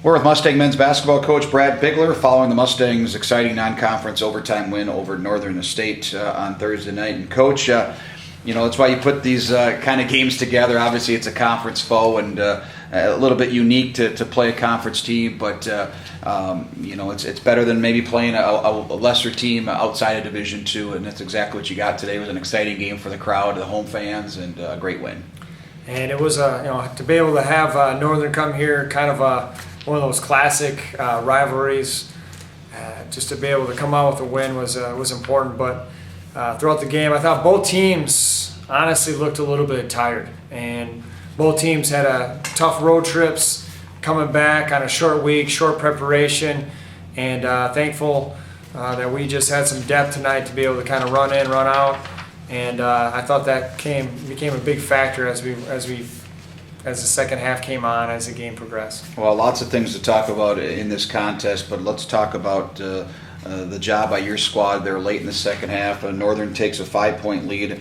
We're with Mustang men's basketball coach Brad Bigler following the Mustangs' exciting non-conference overtime win over Northern State on Thursday night. And Coach, that's why you put these kind of games together. Obviously, it's a conference foe and a little bit unique to play a conference team, but it's better than maybe playing a lesser team outside of Division II, and that's exactly what you got today. It was an exciting game for the crowd, the home fans, and a great win. And it was to be able to have Northern come here, kind of one of those classic rivalries. Just to be able to come out with a win was important. But throughout the game, I thought both teams honestly looked a little bit tired, and both teams had tough road trips coming back on a short week, short preparation, and thankful that we just had some depth tonight to be able to kind of run in, run out. And I thought that became a big factor as the second half came on, as the game progressed. Well, lots of things to talk about in this contest, but let's talk about the job by your squad there late in the second half. Northern takes a 5-point lead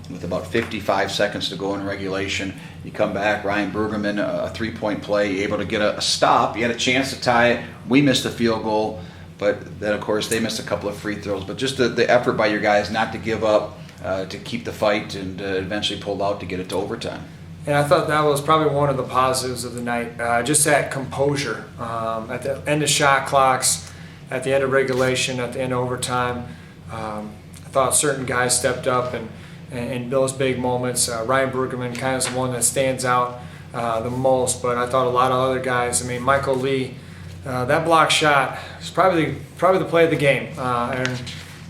with about 55 seconds to go in regulation. You come back, Ryan Brueggemann, a 3-point play, able to get a stop. You had a chance to tie it. We missed a field goal, but then, of course, they missed a couple of free throws. But just the effort by your guys not to give up, to keep the fight, and eventually pulled out to get it to overtime. And I thought that was probably one of the positives of the night, just that composure at the end of shot clocks, at the end of regulation, at the end of overtime. I thought certain guys stepped up and in those big moments. Ryan Brueggemann kind of is the one that stands out the most, but I thought a lot of other guys. I mean, Michael Lee, that block shot is probably the play of the game,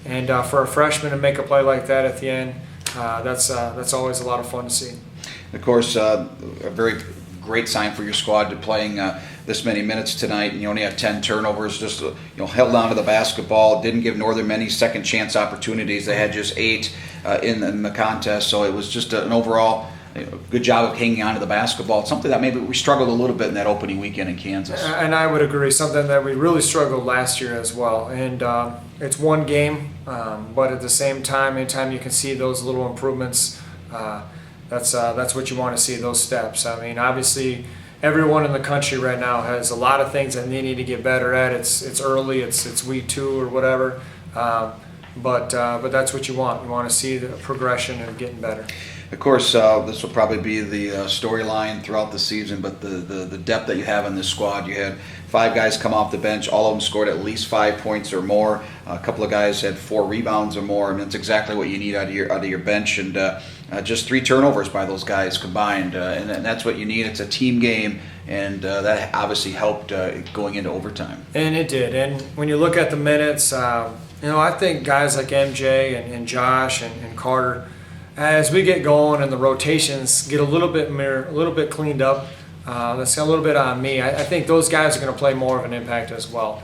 and for a freshman to make a play like that at the end, that's always a lot of fun to see. Of course, a very great sign for your squad to playing this many minutes tonight, and you only had 10 turnovers. Just held on to the basketball. Didn't give Northern many second chance opportunities. They had just 8 in the contest, so it was just an overall good job of hanging on to the basketball. It's something that maybe we struggled a little bit in that opening weekend in Kansas. And I would agree, something that we really struggled last year as well. And it's one game, but at the same time, anytime you can see those little improvements, that's what you want to see, those steps. I mean, obviously, everyone in the country right now has a lot of things that they need to get better at. It's early, it's week 2 or whatever, but that's what you want. You want to see the progression and getting better. Of course, this will probably be the storyline throughout the season, but the depth that you have in this squad. You had 5 guys come off the bench. All of them scored at least 5 points or more. A couple of guys had 4 rebounds or more. I mean, that's exactly what you need out of your bench. And just 3 turnovers by those guys combined, and that's what you need. It's a team game, and that obviously helped going into overtime. And it did. And when you look at the minutes, I think guys like MJ and Josh and Carter, as we get going and the rotations get a little bit cleaned up, that's a little bit on me. I think those guys are going to play more of an impact as well.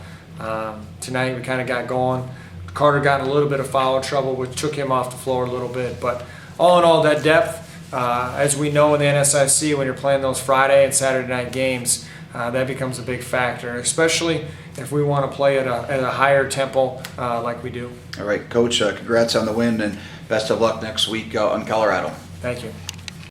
Tonight we kind of got going. Carter got in a little bit of foul trouble, which took him off the floor a little bit. But all in all, that depth, as we know in the NSIC, when you're playing those Friday and Saturday night games, that becomes a big factor, especially if we want to play at a higher tempo like we do. All right, Coach, congrats on the win, and best of luck next week in Colorado. Thank you.